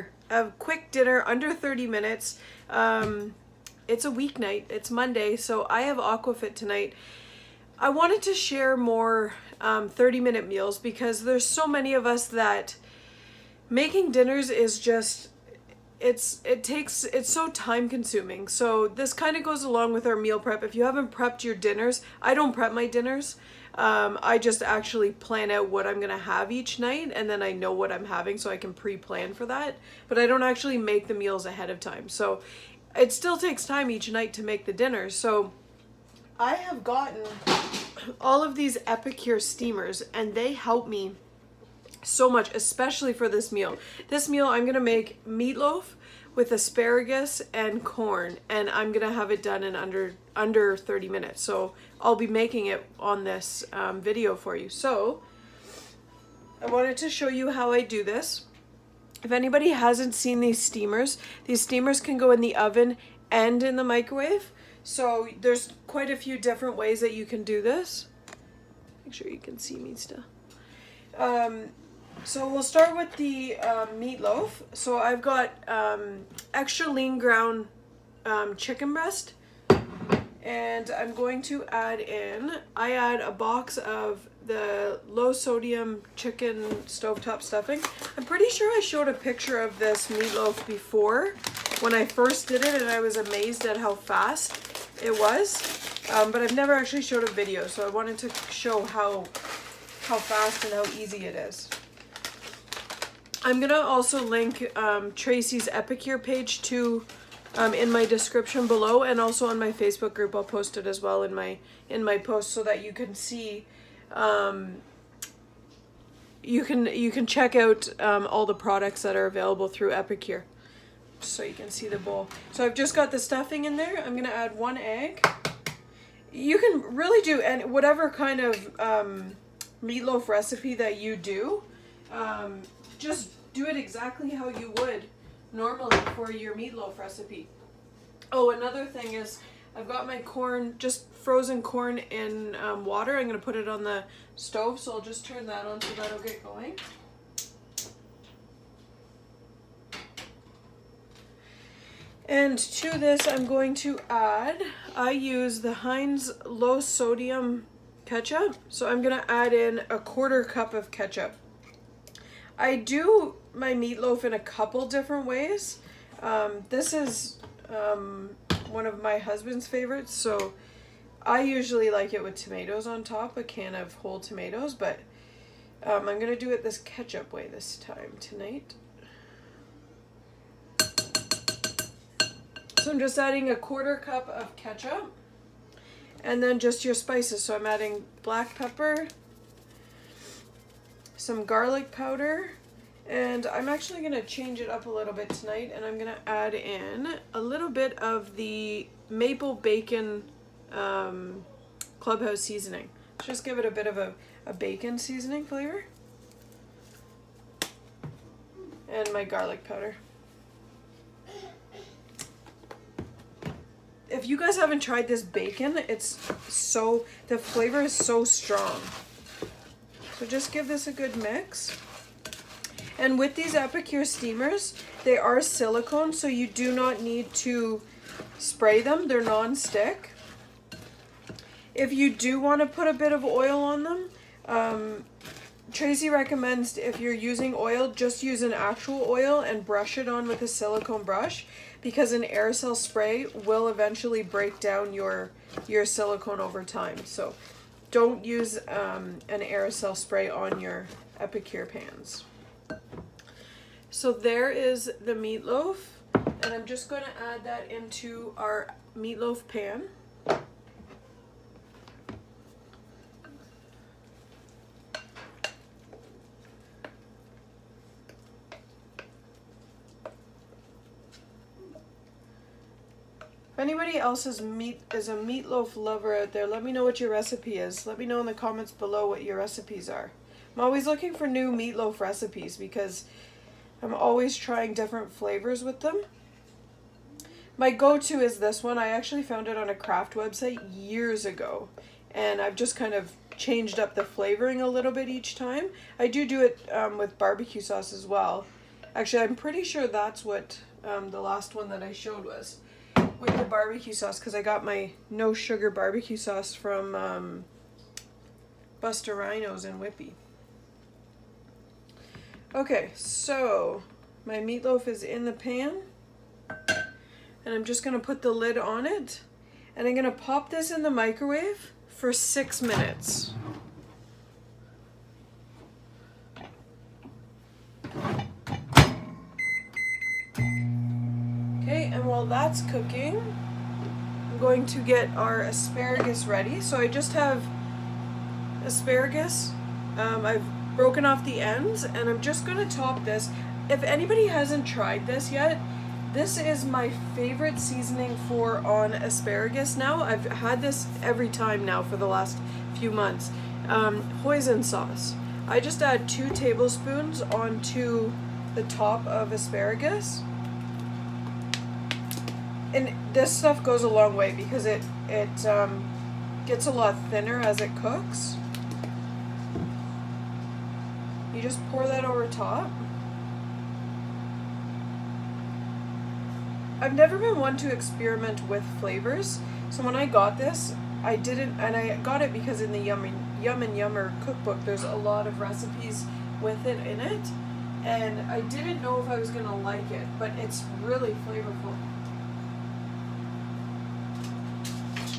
dinner, a quick dinner under 30 minutes. It's a weeknight, it's Monday, so I have Aquafit tonight. I wanted to share more 30-minute meals because there's so many of us that making dinners is just, it's so time consuming. So this kind of goes along with our meal prep. If you haven't prepped your dinners, I don't prep my dinners. I just actually plan out what I'm gonna have each night, and then I know what I'm having so I can pre-plan for that. But I don't actually make the meals ahead of time. So it still takes time each night to make the dinner. So I have gotten all of these Epicure steamers, and they help me so much, especially for this meal. This meal, I'm gonna make meatloaf with asparagus and corn, and I'm gonna have it done in under 30 minutes. So I'll be making it on this video for you. So I wanted to show you how I do this. If anybody hasn't seen these steamers can go in the oven and in the microwave. So there's quite a few different ways that you can do this. Make sure you can see me still. So we'll start with the meatloaf. So I've got extra lean ground chicken breast, and I'm going to add I add a box of the low sodium chicken stovetop stuffing. I'm pretty sure I showed a picture of this meatloaf before when I first did it, and I was amazed at how fast it was. But I've never actually showed a video, so I wanted to show how fast and how easy it is. I'm gonna also link Tracey's Epicure page too in my description below, and also on my Facebook group. I'll post it as well in my post so that you can see. You can check out all the products that are available through Epicure, so you can see the bowl. So I've just got the stuffing in there. I'm gonna add 1 egg. You can really do whatever kind of meatloaf recipe that you do. Just do it exactly how you would normally for your meatloaf recipe. Oh, another thing is I've got my corn, just frozen corn in water. I'm going to put it on the stove, so I'll just turn that on so that'll get going. And to this I'm going to add, I use the Heinz low sodium ketchup, so I'm going to add in a 1/4 cup of ketchup. I do my meatloaf in a couple different ways. This is one of my husband's favorites, so I usually like it with tomatoes on top, a can of whole tomatoes, but I'm gonna do it this ketchup way this time tonight. So I'm just adding a 1/4 cup of ketchup, and then just your spices. So I'm adding black pepper, some garlic powder, and I'm actually going to change it up a little bit tonight, and I'm going to add in a little bit of the maple bacon clubhouse seasoning. Just give it a bit of a bacon seasoning flavor, and my garlic powder. If you guys haven't tried this bacon, the flavor is so strong. So just give this a good mix. And with these Epicure steamers, they are silicone, so you do not need to spray them. They're non-stick. If you do want to put a bit of oil on them, Tracey recommends if you're using oil, just use an actual oil and brush it on with a silicone brush, because an aerosol spray will eventually break down your silicone over time. So don't use an aerosol spray on your Epicure pans. So there is the meatloaf, and I'm just going to add that into our meatloaf pan. If anybody else is a meatloaf lover out there, let me know what your recipe is. Let me know in the comments below what your recipes are. I'm always looking for new meatloaf recipes because I'm always trying different flavors with them. My go-to is this one. I actually found it on a craft website years ago, and I've just kind of changed up the flavoring a little bit each time. I do it with barbecue sauce as well, Actually, I'm pretty sure that's what the last one that I showed was, with the barbecue sauce, because I got my no sugar barbecue sauce from Buster Rhino's in Whippy. Okay, so my meatloaf is in the pan, and I'm just going to put the lid on it, and I'm going to pop this in the microwave for 6 minutes. Okay, and while that's cooking, I'm going to get our asparagus ready. So I just have asparagus. I've broken off the ends, and I'm just going to top this. If anybody hasn't tried this yet, this is my favorite seasoning on asparagus now. I've had this every time now for the last few months. Hoisin sauce. I just add 2 tablespoons onto the top of asparagus. And this stuff goes a long way because it gets a lot thinner as it cooks. You just pour that over top. I've never been one to experiment with flavors, so when I got this, I didn't, and I got it because in the Yum and Yummer cookbook, there's a lot of recipes with it in it, and I didn't know if I was gonna like it, but it's really flavorful.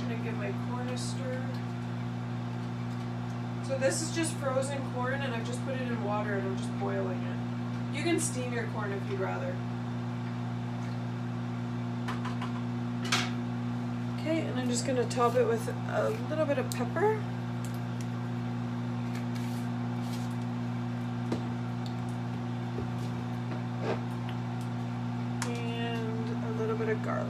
I'm gonna give my corn a stir. So this is just frozen corn, and I've just put it in water and I'm just boiling it. You can steam your corn if you'd rather. Okay, and I'm just gonna top it with a little bit of pepper. And a little bit of garlic.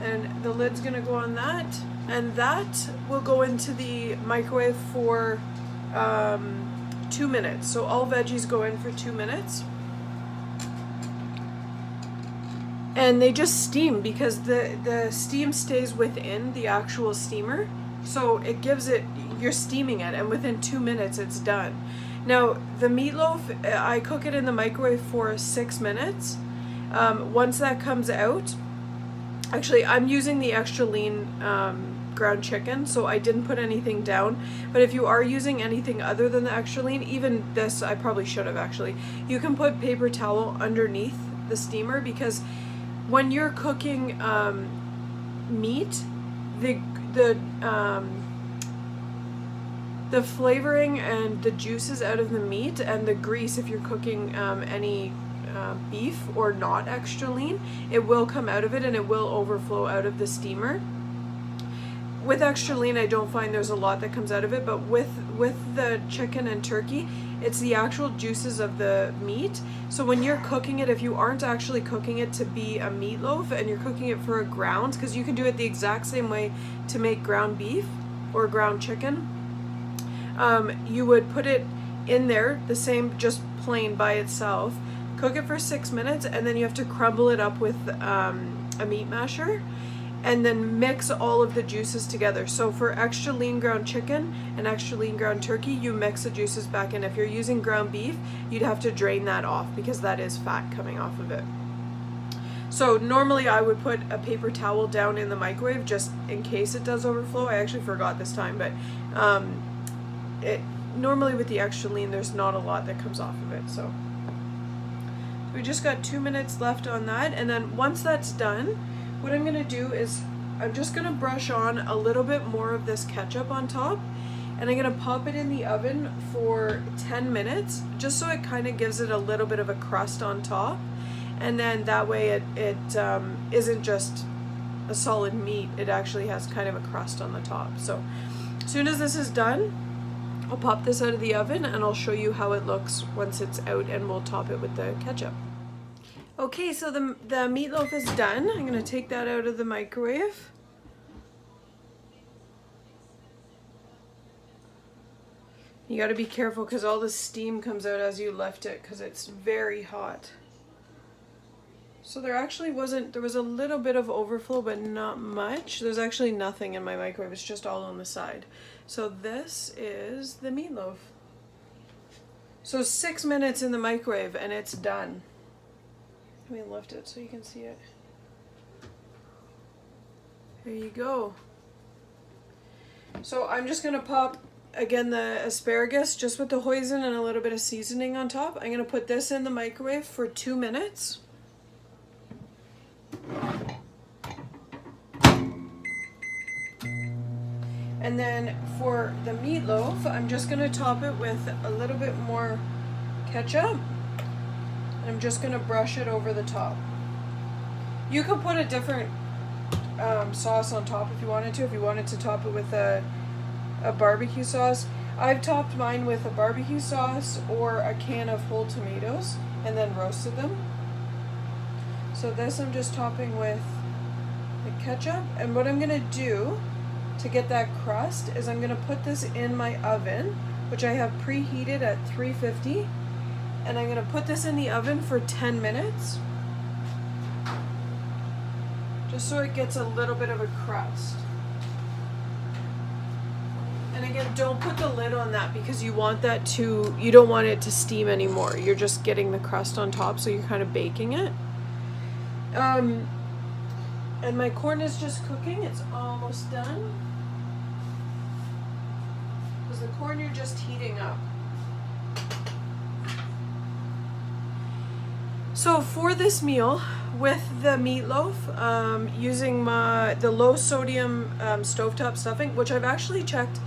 And the lid's gonna go on that, and that will go into the microwave for 2 minutes. So all veggies go in for 2 minutes. And they just steam because the steam stays within the actual steamer. So it gives it, you're steaming it, and within 2 minutes it's done. Now the meatloaf, I cook it in the microwave for 6 minutes. Once that comes out, actually I'm using the extra lean ground chicken, so I didn't put anything down. But if you are using anything other than the extra lean, even this, I probably should have actually, you can put paper towel underneath the steamer, because when you're cooking meat, the flavoring and the juices out of the meat and the grease, if you're cooking any beef or not extra lean, it will come out of it and it will overflow out of the steamer. With extra lean, I don't find there's a lot that comes out of it, but with the chicken and turkey, it's the actual juices of the meat. So when you're cooking it, if you aren't actually cooking it to be a meatloaf and you're cooking it for a ground, because you can do it the exact same way to make ground beef or ground chicken, you would put it in there the same, just plain by itself, cook it for 6 minutes, and then you have to crumble it up with a meat masher, and then mix all of the juices together. So for extra lean ground chicken and extra lean ground turkey, you mix the juices back in. If you're using ground beef, you'd have to drain that off because that is fat coming off of it. So normally I would put a paper towel down in the microwave just in case it does overflow. I actually forgot this time, but normally with the extra lean, there's not a lot that comes off of it. So we just got 2 minutes left on that, and then once that's done, what I'm gonna do is I'm just gonna brush on a little bit more of this ketchup on top, and I'm gonna pop it in the oven for 10 minutes, just so it kind of gives it a little bit of a crust on top, and then that way it isn't just a solid meat, it actually has kind of a crust on the top. So as soon as this is done, I'll pop this out of the oven and I'll show you how it looks once it's out, and we'll top it with the ketchup. Okay, so the meatloaf is done. I'm gonna take that out of the microwave. You gotta be careful because all the steam comes out as you lift it because it's very hot. So there was a little bit of overflow, but not much. There's actually nothing in my microwave, it's just all on the side. So this is the meatloaf. So 6 minutes in the microwave and it's done. Let me lift it so you can see it. There you go. So I'm just gonna pop, again, the asparagus just with the hoisin and a little bit of seasoning on top. I'm gonna put this in the microwave for 2 minutes. And then for the meatloaf, I'm just gonna top it with a little bit more ketchup. I'm just gonna brush it over the top. You could put a different sauce on top if you wanted to. If you wanted to top it with a barbecue sauce. I've topped mine with a barbecue sauce or a can of whole tomatoes and then roasted them. So this I'm just topping with the ketchup. And what I'm gonna do to get that crust is I'm gonna put this in my oven, which I have preheated at 350. And I'm gonna put this in the oven for 10 minutes. Just so it gets a little bit of a crust. And again, don't put the lid on that because you want that to, you don't want it to steam anymore. You're just getting the crust on top, so you're kind of baking it. And my corn is just cooking. It's almost done. Because the corn you're just heating up. So for this meal, with the meatloaf, using the low sodium stovetop stuffing, which I've actually checked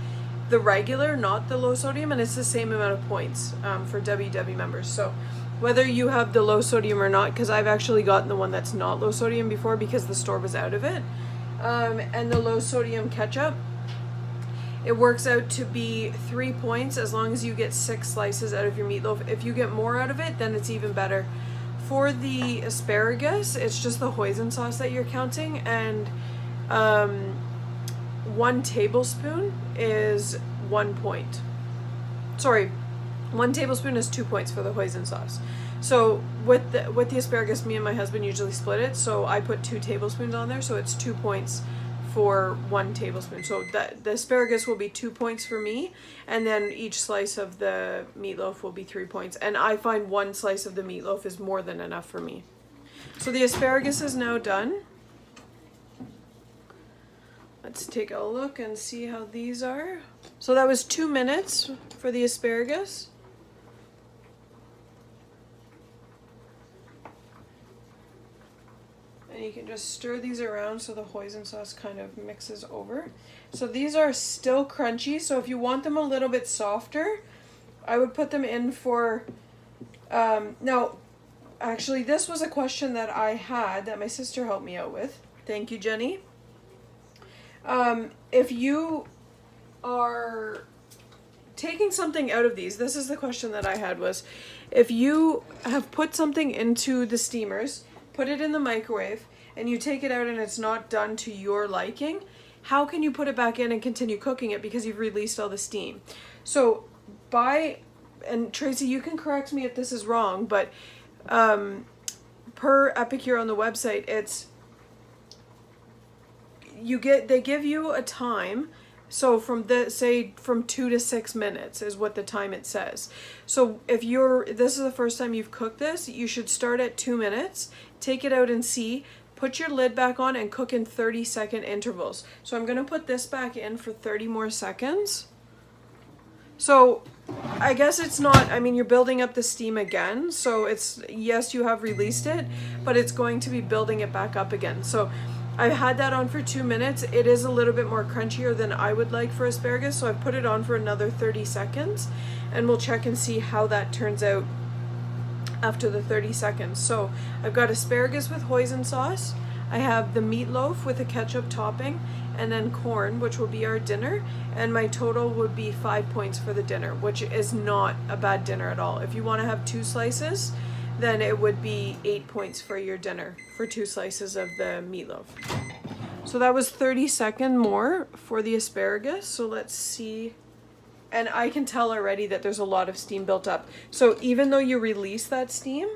the regular, not the low sodium, and it's the same amount of points for WW members. So whether you have the low sodium or not, because I've actually gotten the one that's not low sodium before because the store was out of it, and the low sodium ketchup, it works out to be 3 points as long as you get 6 slices out of your meatloaf. If you get more out of it, then it's even better. For the asparagus, it's just the hoisin sauce that you're counting, and 1 tablespoon is 1 point. Sorry, 1 tablespoon is 2 points for the hoisin sauce. So with the asparagus, me and my husband usually split it, so I put 2 tablespoons on there, so it's 2 points for 1 tablespoon. So the asparagus will be 2 points for me, and then each slice of the meatloaf will be 3 points. And I find 1 slice of the meatloaf is more than enough for me. So the asparagus is now done. Let's take a look and see how these are. So that was 2 minutes for the asparagus. And you can just stir these around so the hoisin sauce kind of mixes over. So these are still crunchy, so if you want them a little bit softer, I would put them in for, now, actually this was a question that I had that my sister helped me out with. Thank you, Jenny. If you are taking something out of these, this is the question that I had was, if you have put something into the steamers, put it in the microwave, and you take it out and it's not done to your liking, how can you put it back in and continue cooking it because you've released all the steam? So and Tracy, you can correct me if this is wrong, but per Epicure on the website, they give you a time. So from 2 to 6 minutes is what the time it says. So if this is the first time you've cooked this, you should start at 2 minutes, take it out and see, put your lid back on and cook in 30-second intervals. So I'm gonna put this back in for 30 more seconds. So I guess it's not, I mean, you're building up the steam again. So it's, yes, you have released it, but it's going to be building it back up again. So I've had that on for 2 minutes. It is a little bit more crunchier than I would like for asparagus, so I've put it on for another 30 seconds, and we'll check and see how that turns out after the 30 seconds. So I've got asparagus with hoisin sauce, I have the meatloaf with a ketchup topping, and then corn, which will be our dinner, and my total would be 5 points for the dinner, which is not a bad dinner at all. If you want to have 2 slices, then it would be 8 points for your dinner for 2 slices of the meatloaf. So that was 30-second more for the asparagus. So let's see. And I can tell already that there's a lot of steam built up. So even though you release that steam,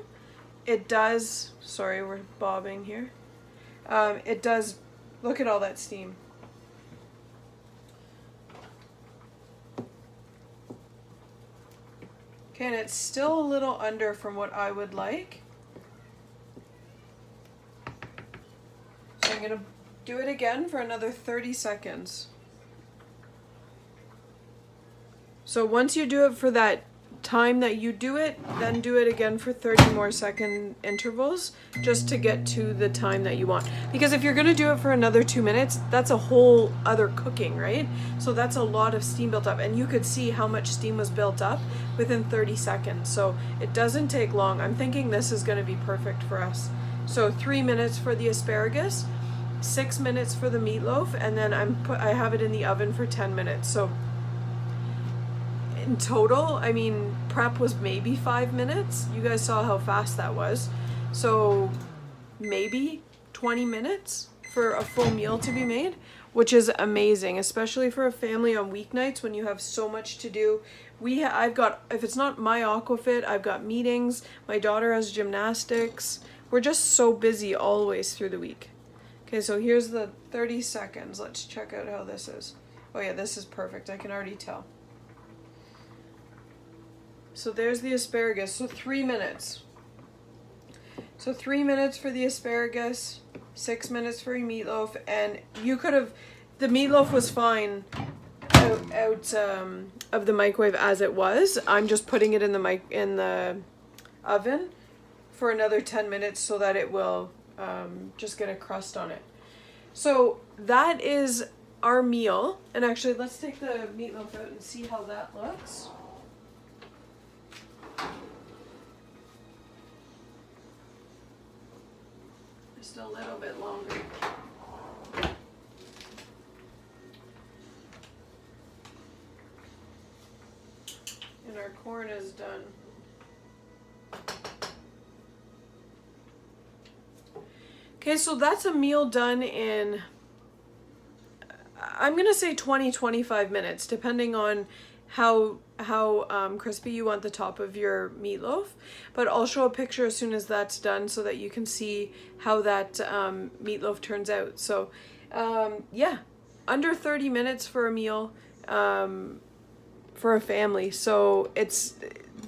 it does, sorry, we're bobbing here. It does, look at all that steam. Okay, and it's still a little under from what I would like. So I'm gonna do it again for another 30 seconds. So once you do it for that time that you do it, then do it again for 30 more second intervals just to get to the time that you want. Because if you're gonna do it for another 2 minutes, that's a whole other cooking, right? So that's a lot of steam built up, and you could see how much steam was built up within 30 seconds. So it doesn't take long. I'm thinking this is gonna be perfect for us. So 3 minutes for the asparagus, 6 minutes for the meatloaf, and then I have it in the oven for 10 minutes. So in total, I mean, prep was maybe 5 minutes. You guys saw how fast that was. So maybe 20 minutes for a full meal to be made, which is amazing, especially for a family on weeknights when you have so much to do. I've got, if it's not my aquafit, I've got meetings. My daughter has gymnastics. We're just so busy always through the week. Okay, so here's the 30 seconds. Let's check out how this is. Oh yeah, this is perfect. I can already tell. So there's the asparagus. So 3 minutes. So 3 minutes for the asparagus, 6 minutes for your meatloaf, and you could have, the meatloaf was fine out of the microwave as it was. I'm just putting it in the oven for another 10 minutes so that it will just get a crust on it. So that is our meal. And actually, let's take the meatloaf out and see how that looks. Just a little bit longer. And our corn is done. Okay, so that's a meal done in, I'm gonna say 20-25 minutes, depending on how crispy you want the top of your meatloaf. But I'll show a picture as soon as that's done so that you can see how that meatloaf turns out. So yeah, under 30 minutes for a meal for a family. So it's,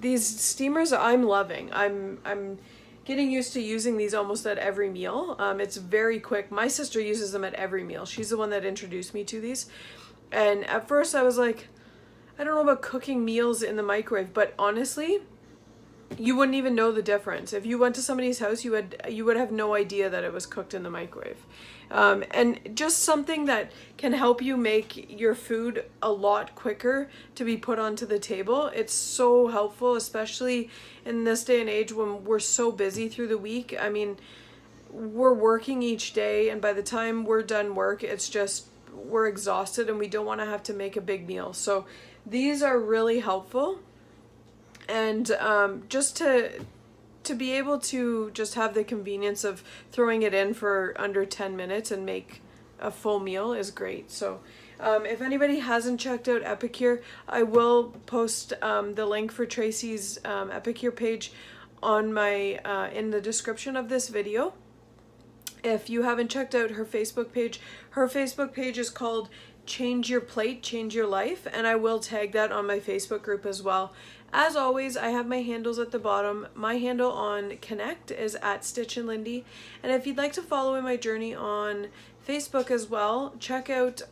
these steamers I'm loving. I'm getting used to using these almost at every meal. It's very quick. My sister uses them at every meal. She's the one that introduced me to these. And at first I was like, I don't know about cooking meals in the microwave, but honestly, you wouldn't even know the difference. If you went to somebody's house, you would have no idea that it was cooked in the microwave. And just something that can help you make your food a lot quicker to be put onto the table. It's so helpful, especially in this day and age when we're so busy through the week. I mean, we're working each day, and by the time we're done work, it's just, we're exhausted and we don't want to have to make a big meal. So these are really helpful. And just to be able to just have the convenience of throwing it in for under 10 minutes and make a full meal is great. So if anybody hasn't checked out Epicure, I will post the link for Tracey's Epicure page on my in the description of this video. If you haven't checked out her Facebook page is called Change Your Plate, Change Your Life, and I will tag that on my Facebook group as well. As always, I have my handles at the bottom. My handle on Connect is @StitchandLindy, and if you'd like to follow in my journey on Facebook as well, check out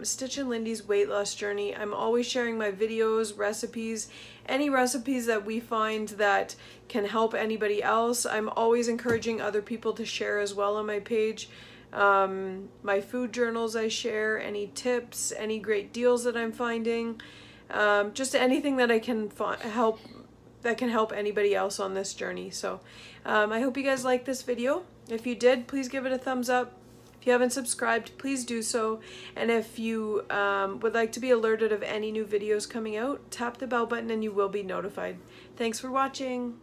Stitch and Lindy's weight loss journey. I'm always sharing my videos, recipes, any recipes that we find that can help anybody else. I'm always encouraging other people to share as well on my page. My food journals I share, any tips, any great deals that I'm finding, just anything that I can help anybody else on this journey. So I hope you guys liked this video. If you did, please give it a thumbs up. If you haven't subscribed, please do so. And if you would like to be alerted of any new videos coming out, tap the bell button and you will be notified. Thanks for watching.